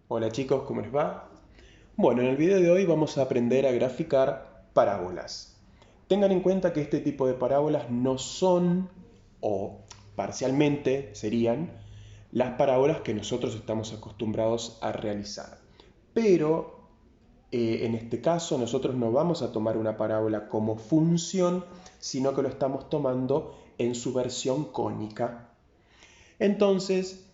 Hola chicos, ¿cómo les va? Bueno, en el video de hoy vamos a aprender a graficar parábolas. Tengan en cuenta que este tipo de parábolas no son, o parcialmente serían, las parábolas que nosotros estamos acostumbrados a realizar. Pero en este caso nosotros no vamos a tomar una parábola como función, sino que lo estamos tomando en su versión cónica. Entonces,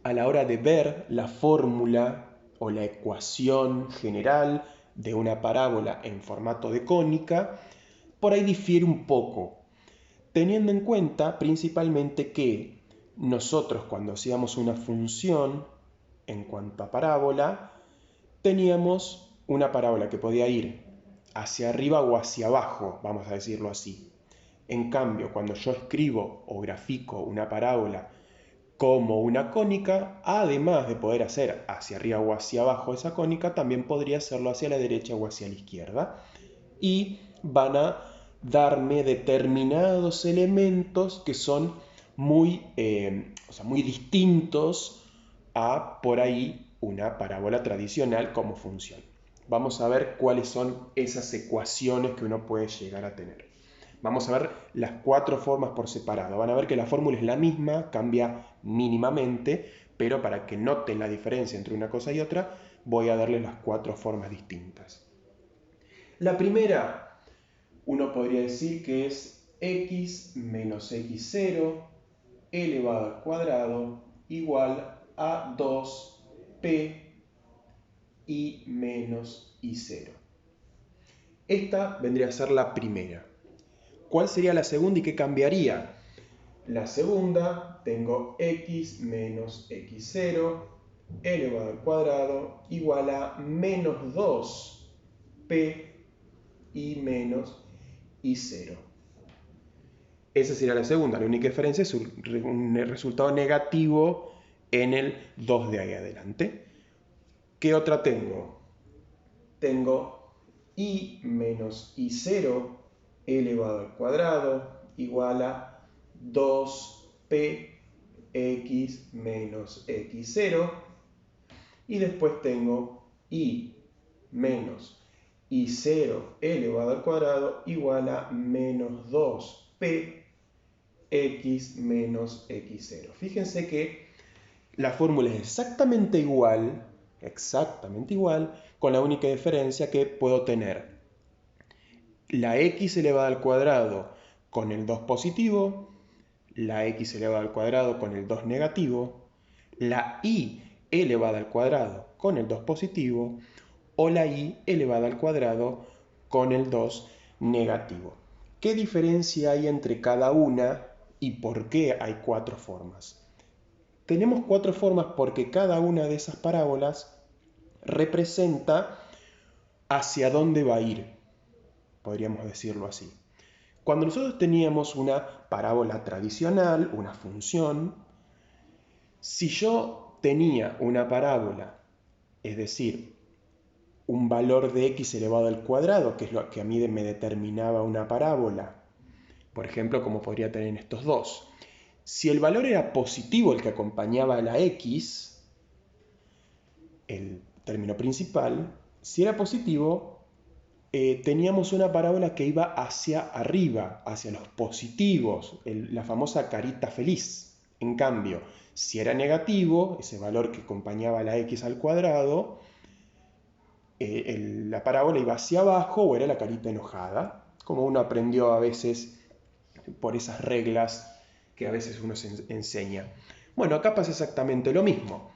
a la hora de ver la fórmula o la ecuación general de una parábola en formato de cónica, por ahí difiere un poco, teniendo en cuenta principalmente que nosotros cuando hacíamos una función en cuanto a parábola, teníamos una parábola que podía ir hacia arriba o hacia abajo, vamos a decirlo así. En cambio, cuando yo escribo o grafico una parábola como una cónica, además de poder hacer hacia arriba o hacia abajo esa cónica, también podría hacerlo hacia la derecha o hacia la izquierda. Y van a darme determinados elementos que son muy distintos a por ahí una parábola tradicional como función. Vamos a ver cuáles son esas ecuaciones que uno puede llegar a tener. Vamos a ver las cuatro formas por separado. Van a ver que la fórmula es la misma, cambia mínimamente, pero para que noten la diferencia entre una cosa y otra, voy a darles las cuatro formas distintas. La primera, uno podría decir que es x menos x0 elevado al cuadrado igual a 2p y menos i0. Esta vendría a ser la primera. ¿Cuál sería la segunda y qué cambiaría? La segunda, tengo x menos x0 elevado al cuadrado igual a menos 2p y menos i0. Esa sería la segunda. La única diferencia es un resultado negativo en el 2 de ahí adelante. ¿Qué otra tengo? Tengo i menos i0 elevado al cuadrado igual a 2px menos x0. Y después tengo i menos i0 elevado al cuadrado igual a menos 2p x menos x0. Fíjense que la fórmula es exactamente igual, con la única diferencia que puedo tener la x elevada al cuadrado con el 2 positivo, la x elevada al cuadrado con el 2 negativo, la y elevada al cuadrado con el 2 positivo o la y elevada al cuadrado con el 2 negativo. ¿Qué diferencia hay entre cada una y por qué hay cuatro formas? Tenemos cuatro formas porque cada una de esas parábolas representa hacia dónde va a ir, podríamos decirlo así. Cuando nosotros teníamos una parábola tradicional, una función, si yo tenía una parábola, es decir, un valor de x elevado al cuadrado, que es lo que a mí me determinaba una parábola, por ejemplo, como podría tener en estos dos, si el valor era positivo, el que acompañaba a la x, el término principal, si era positivo, teníamos una parábola que iba hacia arriba, hacia los positivos, la famosa carita feliz. En cambio, si era negativo, ese valor que acompañaba a la x al cuadrado, la parábola iba hacia abajo o era la carita enojada, como uno aprendió a veces por esas reglas que a veces uno se enseña. Bueno, acá pasa exactamente lo mismo.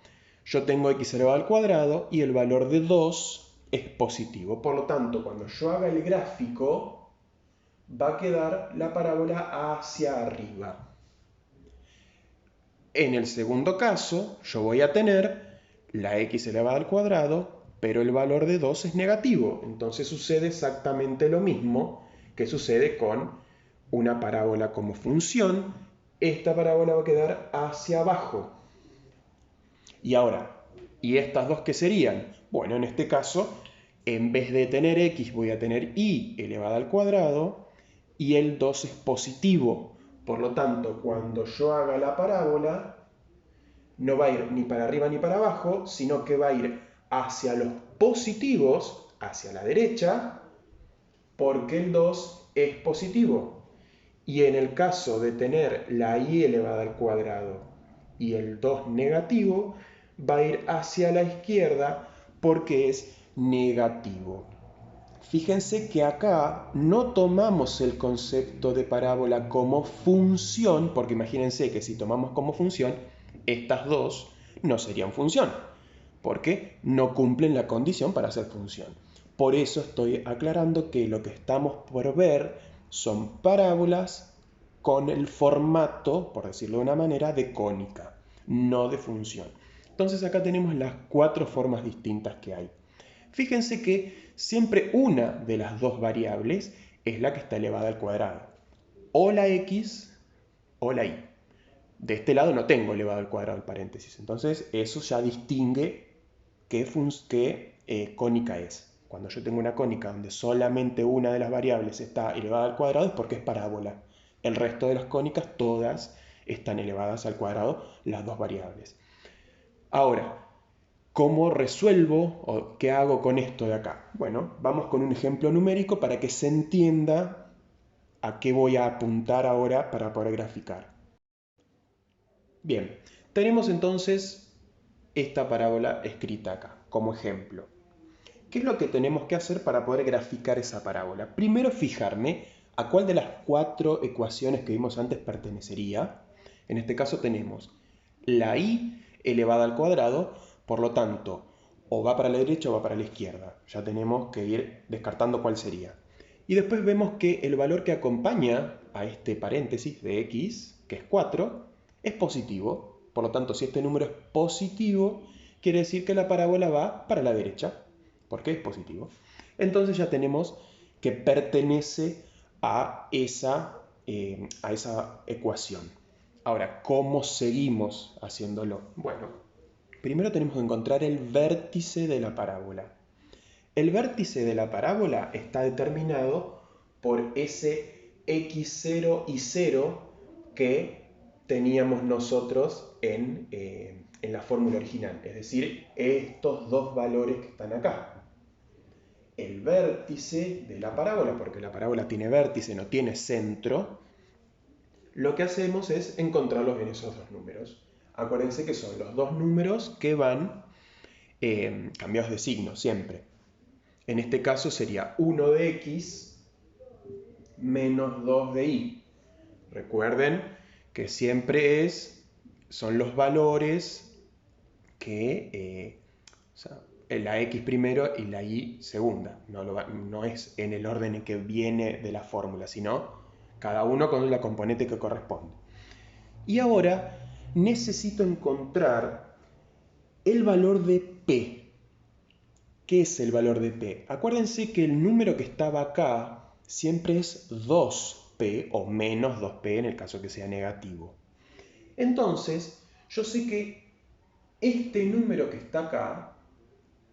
Yo tengo x elevado al cuadrado y el valor de 2 es positivo. Por lo tanto, cuando yo haga el gráfico, va a quedar la parábola hacia arriba. En el segundo caso, yo voy a tener la x elevada al cuadrado, pero el valor de 2 es negativo. Entonces sucede exactamente lo mismo que sucede con una parábola como función. Esta parábola va a quedar hacia abajo. Y ahora, ¿y estas dos qué serían? Bueno, en este caso, en vez de tener x, voy a tener y elevada al cuadrado, y el 2 es positivo. Por lo tanto, cuando yo haga la parábola, no va a ir ni para arriba ni para abajo, sino que va a ir hacia los positivos, hacia la derecha, porque el 2 es positivo. Y en el caso de tener la y elevada al cuadrado y el 2 negativo, va a ir hacia la izquierda porque es negativo. Fíjense que acá no tomamos el concepto de parábola como función, porque imagínense que si tomamos como función, estas dos no serían función, porque no cumplen la condición para ser función. Por eso estoy aclarando que lo que estamos por ver son parábolas con el formato, por decirlo de una manera, de cónica, no de función. Entonces acá tenemos las 4 formas distintas que hay. Fíjense que siempre una de las dos variables es la que está elevada al cuadrado, o la x o la y. De este lado no tengo elevado al cuadrado el paréntesis, entonces eso ya distingue qué cónica es. Cuando yo tengo una cónica donde solamente una de las variables está elevada al cuadrado es porque es parábola. El resto de las cónicas todas están elevadas al cuadrado, las dos variables. Ahora, ¿cómo resuelvo o qué hago con esto de acá? Bueno, vamos con un ejemplo numérico para que se entienda a qué voy a apuntar ahora para poder graficar. Bien, tenemos entonces esta parábola escrita acá como ejemplo. ¿Qué es lo que tenemos que hacer para poder graficar esa parábola? Primero fijarme a cuál de las 4 ecuaciones que vimos antes pertenecería. En este caso tenemos la y elevada al cuadrado, por lo tanto, o va para la derecha o va para la izquierda. Ya tenemos que ir descartando cuál sería. Y después vemos que el valor que acompaña a este paréntesis de x, que es 4, es positivo. Por lo tanto, si este número es positivo, quiere decir que la parábola va para la derecha, porque es positivo. Entonces ya tenemos que pertenece a esa ecuación. Ahora, ¿cómo seguimos haciéndolo? Bueno, primero tenemos que encontrar el vértice de la parábola. El vértice de la parábola está determinado por ese x0 y 0 que teníamos nosotros en la fórmula original, es decir, estos dos valores que están acá. El vértice de la parábola, porque la parábola tiene vértice, no tiene centro, lo que hacemos es encontrarlos en esos dos números. Acuérdense que son los dos números que van cambiados de signo siempre. En este caso sería 1 de x menos 2 de y. Recuerden que siempre son los valores que, la x primero y la y segunda. No es en el orden en que viene de la fórmula, sino cada uno con la componente que corresponde. Y ahora necesito encontrar el valor de p. ¿Qué es el valor de p? Acuérdense que el número que estaba acá siempre es 2p o menos 2p en el caso que sea negativo. Entonces, yo sé que este número que está acá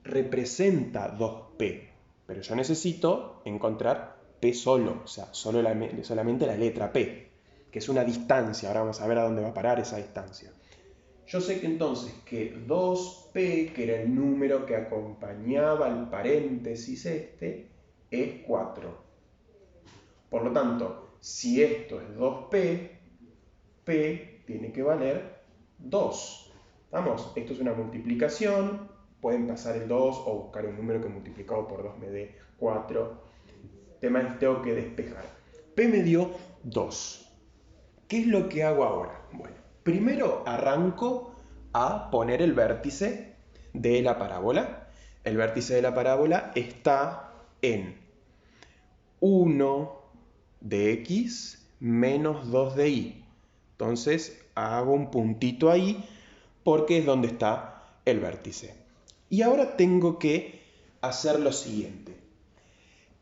representa 2p, pero yo necesito encontrar p solo, o sea, solamente la letra p, que es una distancia. Ahora vamos a ver a dónde va a parar esa distancia. Yo sé que entonces que 2p, que era el número que acompañaba al paréntesis este, es 4. Por lo tanto, si esto es 2p, p tiene que valer 2. ¿Estamos? Esto es una multiplicación. Pueden pasar el 2 o buscar un número que multiplicado por 2 me dé 4. El tema es que tengo que despejar. P me dio 2. ¿Qué es lo que hago ahora? Bueno, primero arranco a poner el vértice de la parábola. El vértice de la parábola está en 1 de x menos 2 de y. Entonces hago un puntito ahí porque es donde está el vértice. Y ahora tengo que hacer lo siguiente.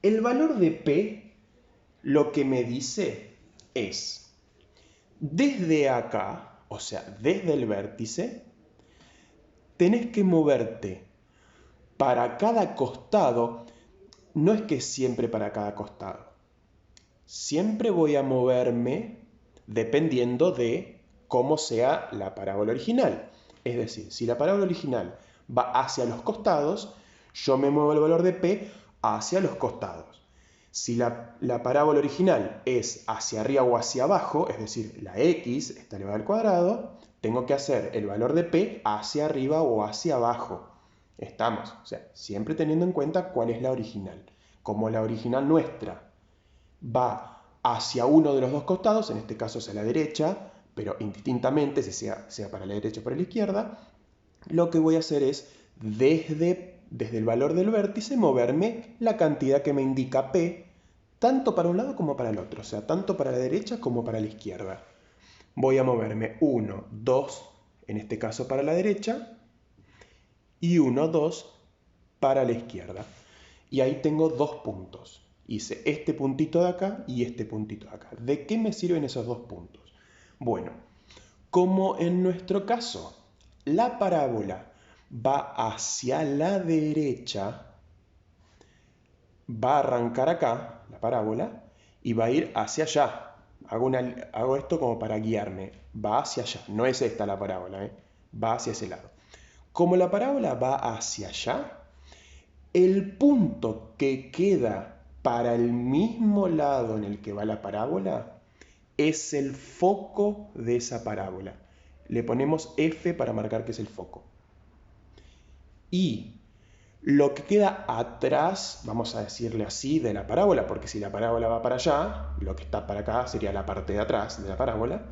El valor de p lo que me dice es, desde acá, o sea, desde el vértice, tenés que moverte para cada costado. No es que siempre para cada costado. Siempre voy a moverme dependiendo de cómo sea la parábola original. Es decir, si la parábola original va hacia los costados, yo me muevo el valor de P hacia los costados. Si la parábola original es hacia arriba o hacia abajo, es decir, la X está elevada al cuadrado, tengo que hacer el valor de P hacia arriba o hacia abajo. Estamos, o sea, siempre teniendo en cuenta cuál es la original. Como la original nuestra va hacia uno de los dos costados, en este caso hacia la derecha, pero indistintamente, sea para la derecha o para la izquierda, lo que voy a hacer es, desde el valor del vértice, moverme la cantidad que me indica P, tanto para un lado como para el otro, o sea, tanto para la derecha como para la izquierda. Voy a moverme 1, 2, en este caso para la derecha, y 1, 2 para la izquierda. Y ahí tengo dos puntos. Hice este puntito de acá y este puntito de acá. ¿De qué me sirven esos dos puntos? Bueno, como en nuestro caso la parábola va hacia la derecha, va a arrancar acá la parábola y va a ir hacia allá. Hago esto como para guiarme. Va hacia allá. No es esta la parábola, va hacia ese lado. Como la parábola va hacia allá, el punto que queda para el mismo lado en el que va la parábola es el foco de esa parábola. Le ponemos F para marcar que es el foco. Y lo que queda atrás, vamos a decirle así, de la parábola, porque si la parábola va para allá, lo que está para acá sería la parte de atrás de la parábola.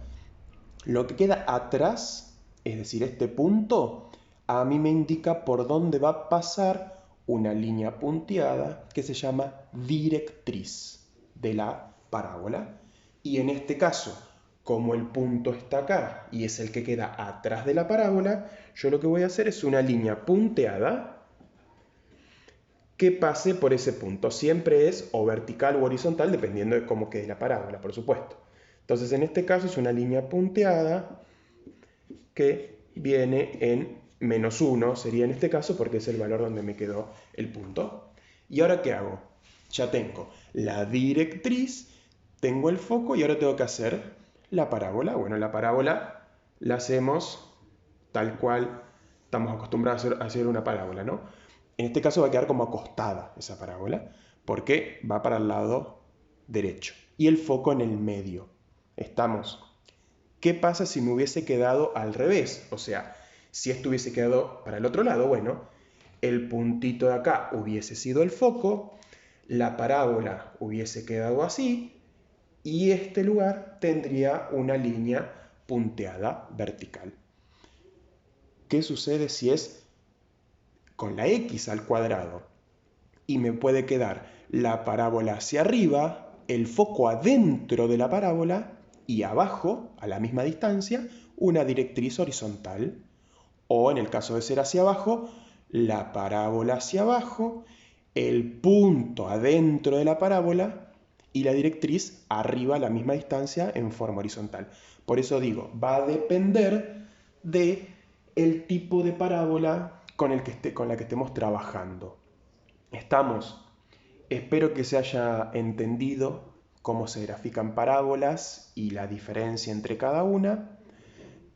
Lo que queda atrás, es decir, este punto, a mí me indica por dónde va a pasar una línea punteada que se llama directriz de la parábola. Y en este caso, como el punto está acá y es el que queda atrás de la parábola, yo lo que voy a hacer es una línea punteada que pase por ese punto. Siempre es o vertical o horizontal, dependiendo de cómo quede la parábola, por supuesto. Entonces, en este caso es una línea punteada que viene en -1, sería en este caso porque es el valor donde me quedó el punto. ¿Y ahora qué hago? Ya tengo la directriz, tengo el foco y ahora tengo que hacer la parábola. Bueno, la parábola la hacemos tal cual estamos acostumbrados a hacer una parábola, ¿no? En este caso va a quedar como acostada esa parábola porque va para el lado derecho y el foco en el medio. ¿Estamos? ¿Qué pasa si me hubiese quedado al revés? O sea, si esto hubiese quedado para el otro lado, bueno, el puntito de acá hubiese sido el foco, la parábola hubiese quedado así y este lugar tendría una línea punteada vertical. ¿Qué sucede si es con la x al cuadrado? Y me puede quedar la parábola hacia arriba, el foco adentro de la parábola y abajo, a la misma distancia, una directriz horizontal. O en el caso de ser hacia abajo, la parábola hacia abajo, el punto adentro de la parábola y la directriz arriba a la misma distancia en forma horizontal. Por eso digo, va a depender de el tipo de parábola con la que estemos trabajando. ¿Estamos? Espero que se haya entendido cómo se grafican parábolas y la diferencia entre cada una.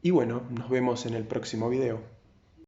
Y bueno, nos vemos en el próximo video.